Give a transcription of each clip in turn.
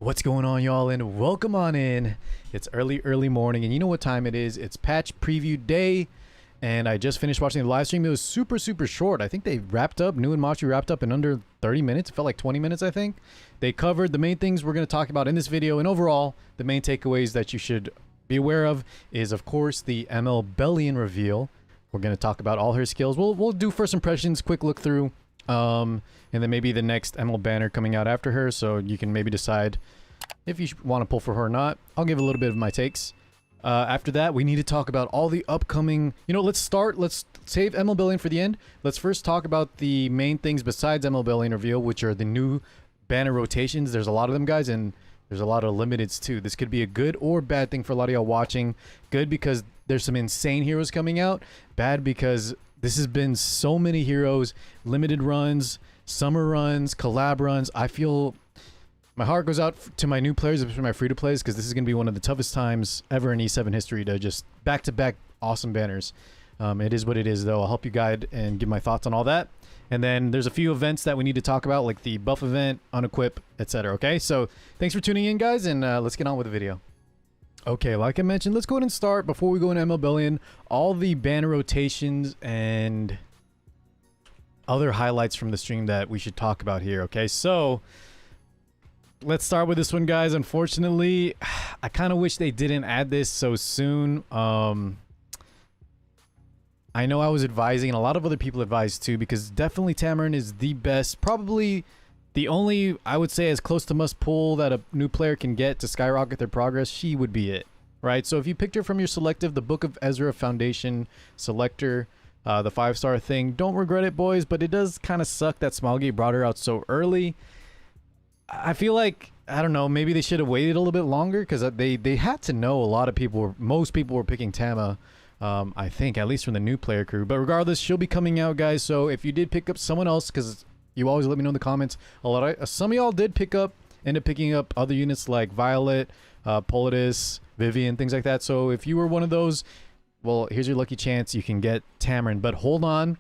What's going on, y'all, and welcome on in. It's early morning, and you know what time it is. It's patch preview day, and I just finished watching the live stream. It was super short. I think they wrapped up, New and Machi wrapped up in under 30 minutes. It felt like 20 minutes, I think. They covered the main things we're going to talk about in this video, and overall, the main takeaways that you should be aware of is, of course, the ML Bellian reveal. We're going to talk about all her skills. We'll do first impressions, quick look through. And then maybe the next ML banner coming out after her, so you can maybe decide if you want to pull for her or not. I'll give a little bit of my takes. After that, we need to talk about all the upcoming... let's save ML Bellian for the end. Let's first talk about the main things besides ML Bellian reveal, which are the new banner rotations. There's a lot of them, guys, and there's a lot of limiteds, too. This could be a good or bad thing for a lot of y'all watching. Good because there's some insane heroes coming out. Bad because this has been so many heroes, limited runs, summer runs, collab runs. I feel my heart goes out to my new players, especially my free-to-plays, because this is going to be one of the toughest times ever in E7 history to just back-to-back awesome banners. It is what it is, though. I'll help you guide and give my thoughts on all that. And then there's a few events that we need to talk about, like the buff event, unequip, etc. Okay, so thanks for tuning in, guys, and let's get on with the video. Okay, like I mentioned, let's go ahead and start before we go into ML Bellian. All the banner rotations and other highlights from the stream that we should talk about here. Okay, so let's start with this one, guys. Unfortunately, I kind of wish they didn't add this so soon. I know I was advising, and a lot of other people advised too, because definitely Tamarin is the best, probably the only, I would say, as close to must pull that a new player can get to skyrocket their progress. She would be it, right? So if you picked her from your selective, the Book of Ezra Foundation selector, the 5-star thing, don't regret it, boys, but it does kind of suck that Smilegate brought her out so early. I feel like, I don't know, maybe they should have waited a little bit longer, because they had to know a lot of people, most people were picking Tama, I think, at least from the new player crew. But regardless, she'll be coming out, guys, so if you did pick up someone else, because you always let me know in the comments, some of y'all did end up picking up other units like Violet, Politis, Vivian, things like that. So if you were one of those, well, here's your lucky chance. You can get Tamarin, but hold on.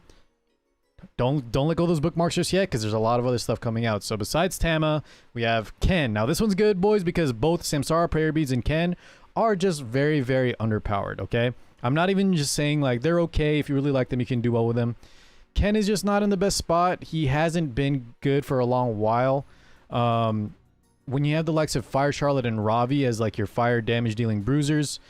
Don't let go of those bookmarks just yet, because there's a lot of other stuff coming out. So besides Tama, we have Ken. Now this one's good, boys, because both Samsara, Prayer Beads, and Ken are just very underpowered, okay? I'm not even just saying like they're okay. If you really like them, you can do well with them. Ken is just not in the best spot. He hasn't been good for a long while. When you have the likes of Fire Charlotte and Ravi as like your fire damage dealing bruisers,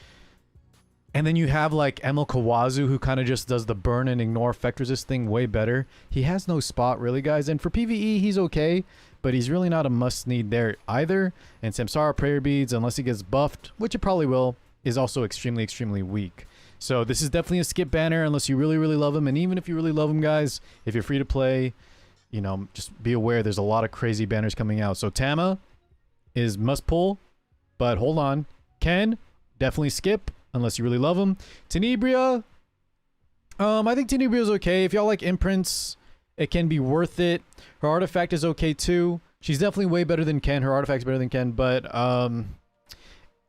and then you have like Emil Kawazu, who kind of just does the burn and ignore effect resist thing way better. He has no spot really, guys. And for PvE, he's okay, but he's really not a must need there either. And Samsara Prayer Beads, unless he gets buffed, which it probably will, is also extremely weak. So this is definitely a skip banner unless you really love him. And even if you really love him, guys, if you're free to play, just be aware there's a lot of crazy banners coming out. So Tama is must pull, but hold on. Ken, definitely skip unless you really love him. Tenebria, I think Tenebria's okay. If y'all like imprints, it can be worth it. Her artifact is okay too. She's definitely way better than Ken. Her artifact's better than Ken, but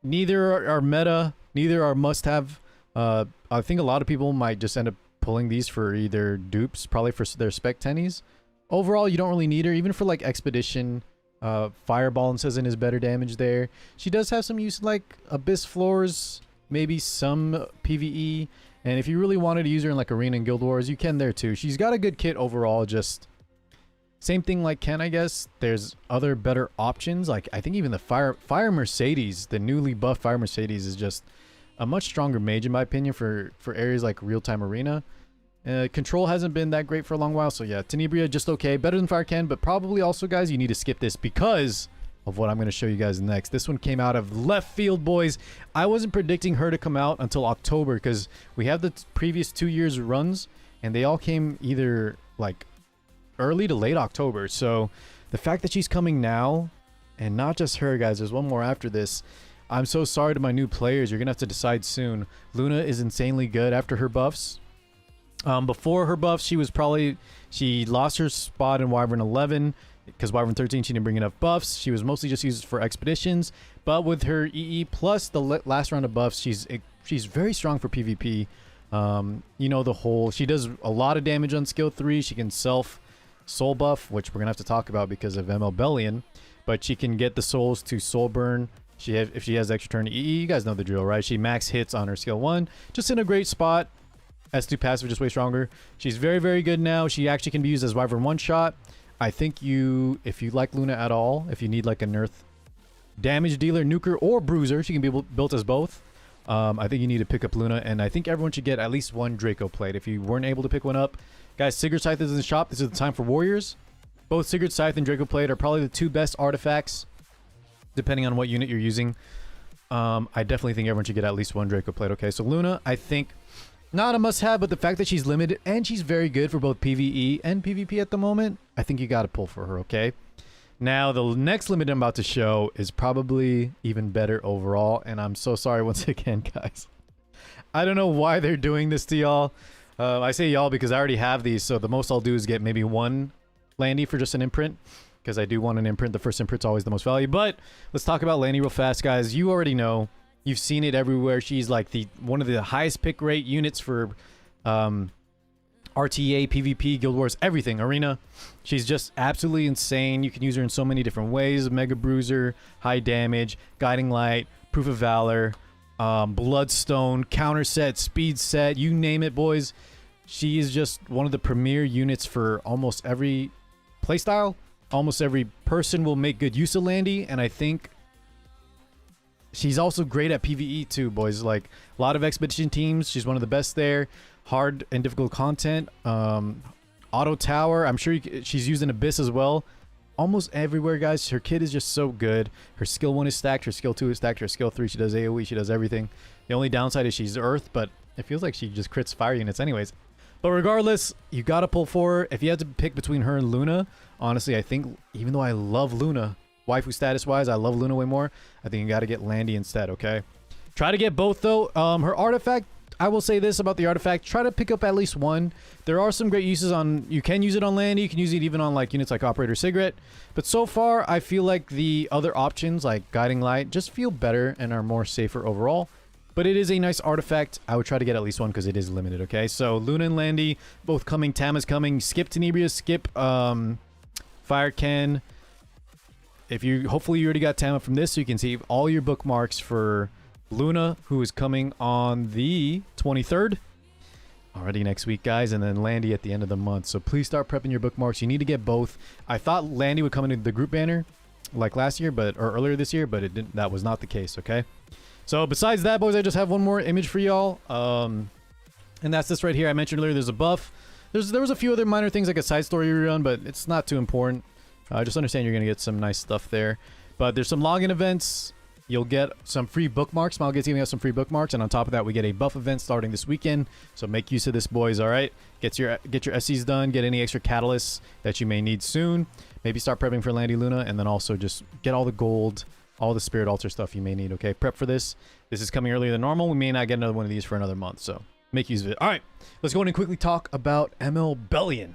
neither are meta, neither are must-have. I think a lot of people might just end up pulling these for either dupes, probably for their spec tennies. Overall, you don't really need her, even for like Expedition. Fireball and Sezin is better damage there. She does have some use like Abyss Floors, maybe some PvE, and if you really wanted to use her in like Arena and Guild Wars, you can there too. She's got a good kit overall, just same thing like Ken, I guess. There's other better options, like I think even the Fire Mercedes, the newly buffed Fire Mercedes, is just a much stronger mage in my opinion for areas like real-time Arena. Control hasn't been that great for a long while, so yeah, Tenebria just okay, better than Fire Ken, but probably also, guys, you need to skip this because of what I'm going to show you guys next. This one came out of left field, boys. I wasn't predicting her to come out until October because we have the previous 2 years runs, and they all came either like early to late October. So the fact that she's coming now, and not just her, guys, there's one more after this. I'm so sorry to my new players. You're going to have to decide soon. Luna is insanely good after her buffs. Before her buffs, she lost her spot in Wyvern 11 because Wyvern 13, she didn't bring enough buffs. She was mostly just used for expeditions, but with her EE plus the last round of buffs, she's very strong for PvP. She does a lot of damage on skill 3. She can self soul buff, which we're gonna have to talk about because of ML Bellian. but she can get the souls to soul burn. If she has extra turn EE, you guys know the drill, right? She max hits on her skill 1, just in a great spot. S2 passive just way stronger. She's very, very good now. She actually can be used as Wyvern one-shot. I think if you like Luna at all, if you need like a nerf damage dealer, nuker, or bruiser, she can be built as both. I think you need to pick up Luna, and I think everyone should get at least one Draco plate. If you weren't able to pick one up, guys, Sigurd Scythe is in the shop. This is the time for warriors. Both Sigurd Scythe and Draco plate are probably the 2 best artifacts, depending on what unit you're using. I definitely think everyone should get at least one Draco plate. Okay, so Luna, I think not a must-have, but the fact that she's limited and she's very good for both PvE and PvP at the moment, I think you got to pull for her. Okay. Now, the next limit I'm about to show is probably even better overall, and I'm so sorry once again, guys. I don't know why they're doing this to y'all. I say y'all because I already have these, so the most I'll do is get maybe one Landy for just an imprint, because I do want an imprint. The first imprint's always the most value. But let's talk about Landy real fast, guys. You already know. You've seen it everywhere. She's like one of the highest pick rate units for RTA, PvP, Guild Wars, everything, Arena. She's just absolutely insane. You can use her in so many different ways. Mega Bruiser, high damage, Guiding Light, Proof of Valor, Bloodstone, counter set, speed set, you name it, boys. She is just one of the premier units for almost every playstyle. Almost every person will make good use of Landy, and I think she's also great at PvE too, boys. Like a lot of expedition teams, she's one of the best there. Hard and difficult content. Auto tower. I'm sure she's used in Abyss as well. Almost everywhere, guys. Her kit is just so good. Her skill 1 is stacked. Her skill 2 is stacked. Her skill 3, she does AoE. She does everything. The only downside is she's Earth, but it feels like she just crits fire units anyways. But regardless, you got to pull for her. If you had to pick between her and Luna, honestly, I think even though I love Luna, waifu status-wise, I love Luna way more. I think you got to get Landy instead, okay? Try to get both, though. Her artifact, I will say this about the artifact. Try to pick up at least one. There are some great uses on... You can use it on Landy. You can use it even on like units like Operator Cigarette. But so far, I feel like the other options like Guiding Light just feel better and are more safer overall. But it is a nice artifact. I would try to get at least one because it is limited, okay? So Luna and Landy both coming. Tam is coming. Skip Tenebrious. Skip Fire Ken. Hopefully you already got Tama from this, so you can see all your bookmarks for Luna, who is coming on the 23rd. Already next week, guys, and then Landy at the end of the month. So please start prepping your bookmarks. You need to get both. I thought Landy would come into the group banner like last year, or earlier this year, but it didn't. That was not the case, okay? So besides that, boys, I just have one more image for y'all. And that's this right here. I mentioned earlier there's a buff. There was a few other minor things like a side story rerun, but it's not too important. Just understand you're going to get some nice stuff there. But there's some login events. You'll get some free bookmarks. Smilegate's giving us some free bookmarks. And on top of that, we get a buff event starting this weekend. So make use of this, boys, all right? Get your SCs done. Get any extra catalysts that you may need soon. Maybe start prepping for Landy Luna. And then also just get all the gold, all the Spirit Altar stuff you may need, okay? Prep for this. This is coming earlier than normal. We may not get another one of these for another month. So make use of it. All right. Let's go in and quickly talk about ML Bellian.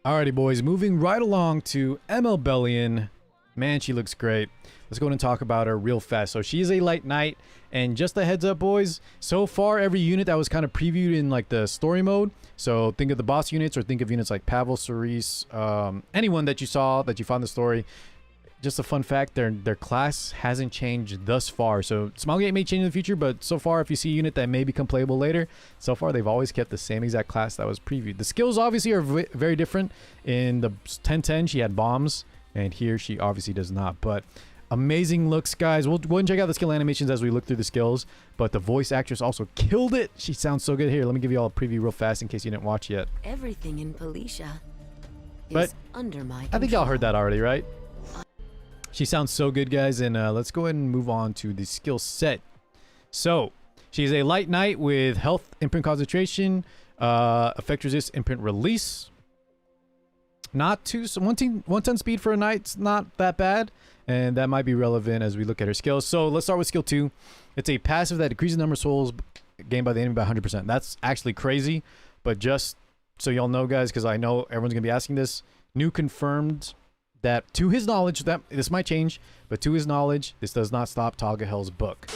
Alrighty, boys, moving right along to ML Bellian. Man, she looks great. Let's go ahead and talk about her real fast. So she's a light knight, and just a heads up, boys, so far every unit that was kind of previewed in like the story mode, so think of the boss units or think of units like Pavel, Cerise, anyone that you saw that you found in the story. Just a fun fact, their class hasn't changed thus far. So Smilegate may change in the future, but so far if you see a unit that may become playable later, so far they've always kept the same exact class that was previewed. The skills obviously are very different. In the 1010 she had bombs, and here she obviously does not. But amazing looks, guys. We'll go and check out the skill animations as we look through the skills. But the voice actress also killed it. She sounds so good. Here, let me give you all a preview real fast in case you didn't watch yet. Everything in Policia but is under my control. I think y'all heard that already, right? She sounds so good, guys, and let's go ahead and move on to the skill set. So, she's a light knight with health, imprint concentration, effect resist, imprint release. Not too, so 110 speed for a knight's not that bad, and that might be relevant as we look at her skills. So, let's start with skill 2. It's a passive that decreases the number of souls gained by the enemy by 100%. That's actually crazy, but just so y'all know, guys, because I know everyone's going to be asking this, New confirmed that to his knowledge, that this might change, but to his knowledge, this does not stop Tagahel's book.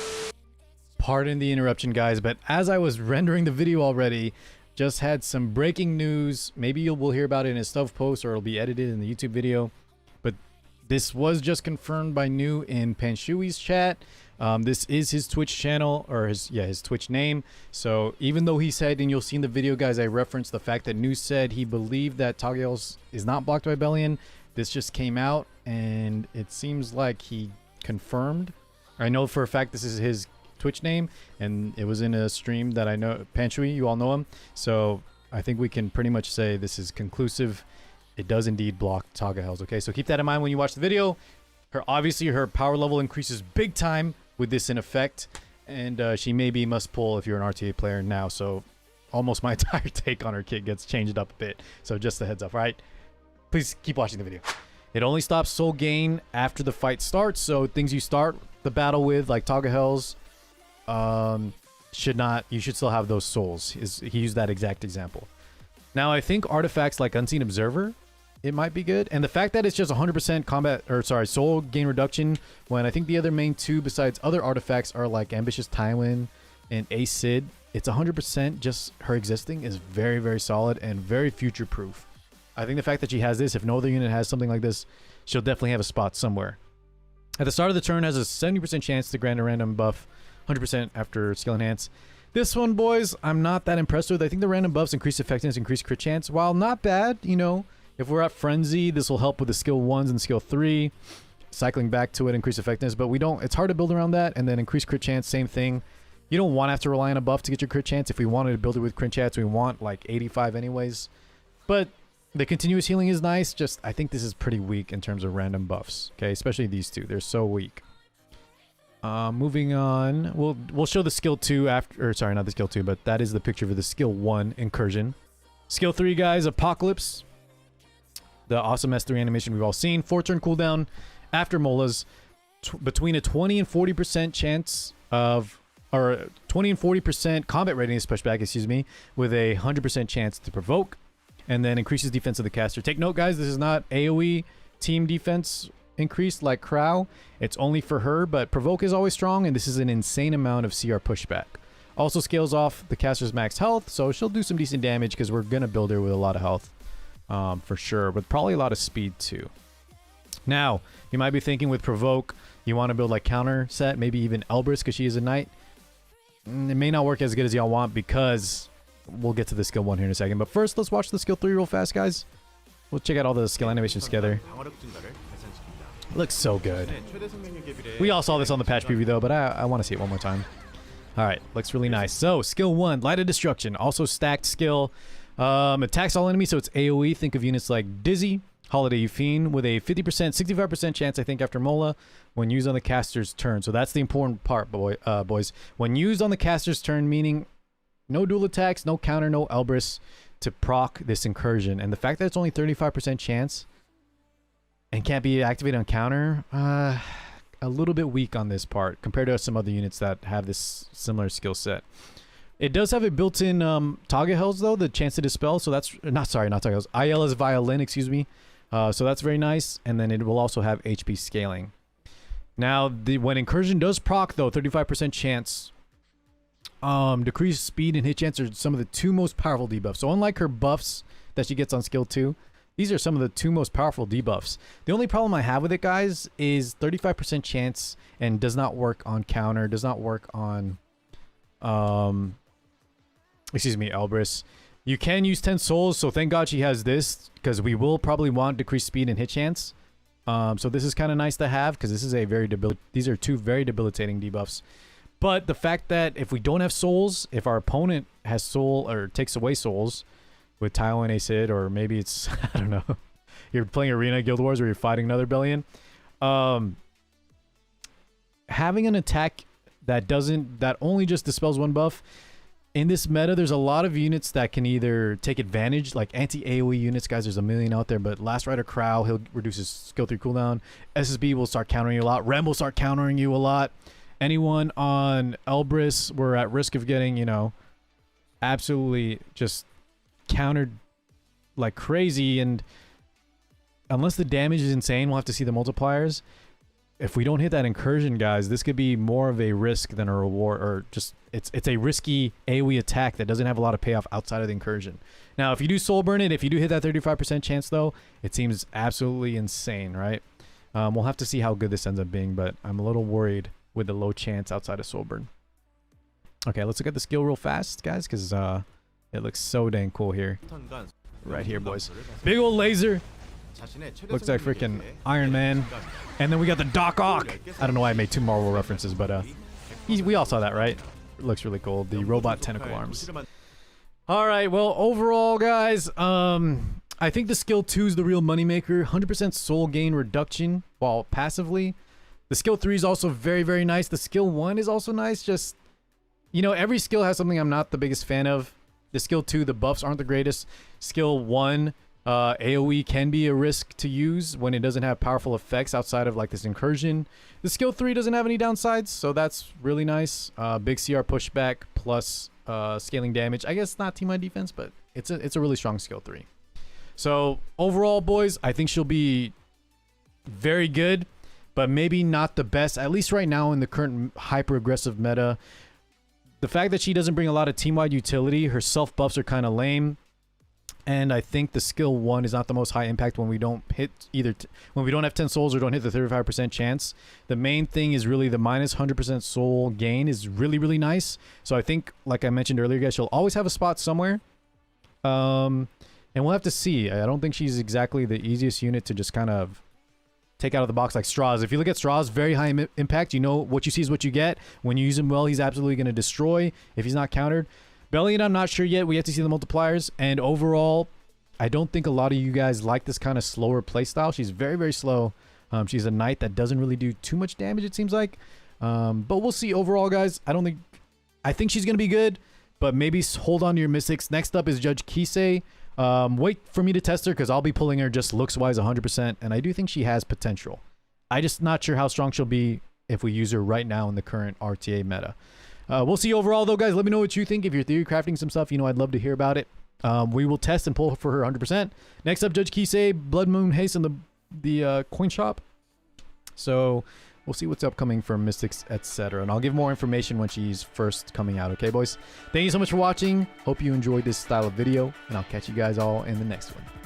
Pardon the interruption, guys, but as I was rendering the video already, just had some breaking news. Maybe we'll hear about it in a stuff post, or it'll be edited in the YouTube video. But This was just confirmed by New in Panshui's chat. This is his Twitch channel, or his Twitch name. So even though he said, and you'll see in the video, guys, I referenced the fact that New said he believed that Tagaels is not blocked by Bellian. This just came out, and it seems like he confirmed. I know for a fact this is his Twitch name, and it was in a stream that I know. Panshui, you all know him. So I think we can pretty much say this is conclusive. It does indeed block Tagaels. Okay, so keep that in mind when you watch the video. Obviously, her power level increases big time with this in effect, and she maybe must pull if you're an RTA player now. So almost my entire take on her kit gets changed up a bit. So just a heads up, right? Please keep watching the video. It only stops soul gain after the fight starts. So things you start the battle with, like Tagaels, you should still have those souls. He used that exact example. Now I think artifacts like Unseen Observer, it might be good. And the fact that it's just 100% soul gain reduction, when I think the other main two besides other artifacts are like Ambitious Tywin and Acid, it's 100% just her existing is very, very solid and very future proof. I think the fact that she has this, if no other unit has something like this, she'll definitely have a spot somewhere. At the start of the turn, has a 70% chance to grant a random buff, 100% after skill enhance. This one, boys, I'm not that impressed with. I think the random buffs increase effectiveness, increase crit chance. While not bad, you know, if we're at Frenzy, this will help with the skill 1s and skill 3. Cycling back to it, increase effectiveness. But it's hard to build around that. And then increase crit chance, same thing. You don't want to have to rely on a buff to get your crit chance. If we wanted to build it with crit chance, we want like 85 anyways. But the continuous healing is nice. Just, I think this is pretty weak in terms of random buffs. Okay, especially these two. They're so weak. Moving on, we'll show the skill 2 after, or sorry, not the skill 2, but that is the picture for the skill 1 incursion. Skill 3, guys, Apocalypse. The awesome S3 animation we've all seen. 4-turn cooldown after Mola's, between a 20 and 40% chance of, or 20 and 40% combat readiness pushback, excuse me, with a 100% chance to provoke, and then increases defense of the caster. Take note, guys, this is not AoE team defense increased like Crow. It's only for her, but provoke is always strong, and this is an insane amount of CR pushback. Also scales off the caster's max health, so she'll do some decent damage because we're gonna build her with a lot of health, for sure, but probably a lot of speed too. Now you might be thinking with provoke you want to build like counter set, maybe even Elbrus because she is a knight. It may not work as good as y'all want because we'll get to the skill 1 here in a second, but first let's watch the skill 3 real fast, guys. We'll check out all the skill animations together. Looks so good. We all saw this on the patch preview though, but I want to see it one more time. Alright, looks really nice. So, skill 1, Light of Destruction. Also stacked skill. Attacks all enemies, so it's AoE. Think of units like Dizzy, Holiday Fiend, with a 50%, 65% chance, I think, after Mola, when used on the caster's turn. So that's the important part, boys. When used on the caster's turn, meaning no dual attacks, no counter, no Elbrus to proc this incursion. And the fact that it's only 35% chance and can't be activated on counter, a little bit weak on this part compared to some other units that have this similar skill set. It does have a built-in Tagaels though, the chance to dispel. So that's not Tagaels. Ayala's Violin, excuse me. So that's very nice, and then it will also have HP scaling. Now, when incursion does proc though, 35% chance. Decreased speed and hit chance are some of the 2 most powerful debuffs. So unlike her buffs that she gets on skill 2. These are some of the 2 most powerful debuffs. The only problem I have with it, guys, is 35% chance and does not work on counter, does not work on, excuse me, Elbrus. You can use 10 souls, so thank God she has this, because we will probably want decreased speed and hit chance. So this is kind of nice to have, because this is a very these are 2 very debilitating debuffs. But the fact that if we don't have souls, if our opponent has soul or takes away souls, with Tywin Acid, or maybe it's, I don't know, you're playing Arena Guild Wars where you're fighting another Bellian. Having an attack that only just dispels 1 buff, in this meta, there's a lot of units that can either take advantage, like anti-AoE units, guys, there's a million out there, but Last Rider Crow, he'll reduce his skill 3 cooldown. SSB will start countering you a lot. Rem will start countering you a lot. Anyone on Elbrus, we're at risk of getting, you know, absolutely just countered like crazy, and unless the damage is insane, we'll have to see the multipliers. If we don't hit that incursion, guys, this could be more of a risk than a reward, or just it's a risky AoE attack that doesn't have a lot of payoff outside of the incursion. Now, if you do soul burn it, if you do hit that 35% chance though, it seems absolutely insane, right? We'll have to see how good this ends up being, but I'm a little worried with the low chance outside of Soulburn. Okay, let's look at the skill real fast, guys, because it looks so dang cool here. Right here, boys. Big old laser. Looks like freaking Iron Man. And then we got the Doc Ock. I don't know why I made two Marvel references, but we all saw that, right? It looks really cool. The robot tentacle arms. All right, well, overall, guys, I think the skill 2 is the real moneymaker. 100% soul gain reduction while passively. The skill 3 is also very, very nice. The skill 1 is also nice. Just, you know, every skill has something I'm not the biggest fan of. The skill 2, the buffs aren't the greatest. Skill 1, AoE can be a risk to use when it doesn't have powerful effects outside of like this incursion. The skill 3 doesn't have any downsides, so that's really nice. Big CR pushback plus scaling damage. I guess not team-wide defense, but it's a really strong skill 3. So overall, boys, I think she'll be very good, but maybe not the best, at least right now in the current hyper-aggressive meta. The fact that she doesn't bring a lot of team-wide utility, her self-buffs are kind of lame, and I think the skill 1 is not the most high impact when we don't hit when we don't have 10 souls or don't hit the 35% chance. The main thing is really the minus 100% soul gain is really, really nice. So I think, like I mentioned earlier, guys, she'll always have a spot somewhere. And we'll have to see. I don't think she's exactly the easiest unit to just kind of take out of the box like Straws. If you look at Straws, very high impact. You know what you see is what you get. When you use him well, he's absolutely going to destroy if he's not countered. Bellian, I'm not sure yet. We have to see the multipliers. And overall, I don't think a lot of you guys like this kind of slower playstyle. She's very, very slow. She's a knight that doesn't really do too much damage, it seems like. But we'll see overall, guys. I think she's going to be good, but maybe hold on to your mystics. Next up is Judge Kisei. Wait for me to test her because I'll be pulling her just looks-wise 100%, and I do think she has potential. I just not sure how strong she'll be if we use her right now in the current RTA meta. We'll see overall, though, guys. Let me know what you think. If you're theory crafting some stuff, you know, I'd love to hear about it. We will test and pull for her 100%. Next up, Judge Kisei, Blood Moon Haste in the coin shop. So we'll see what's upcoming for Mystics, etc. And I'll give more information when she's first coming out. Okay, boys? Thank you so much for watching. Hope you enjoyed this style of video, and I'll catch you guys all in the next one.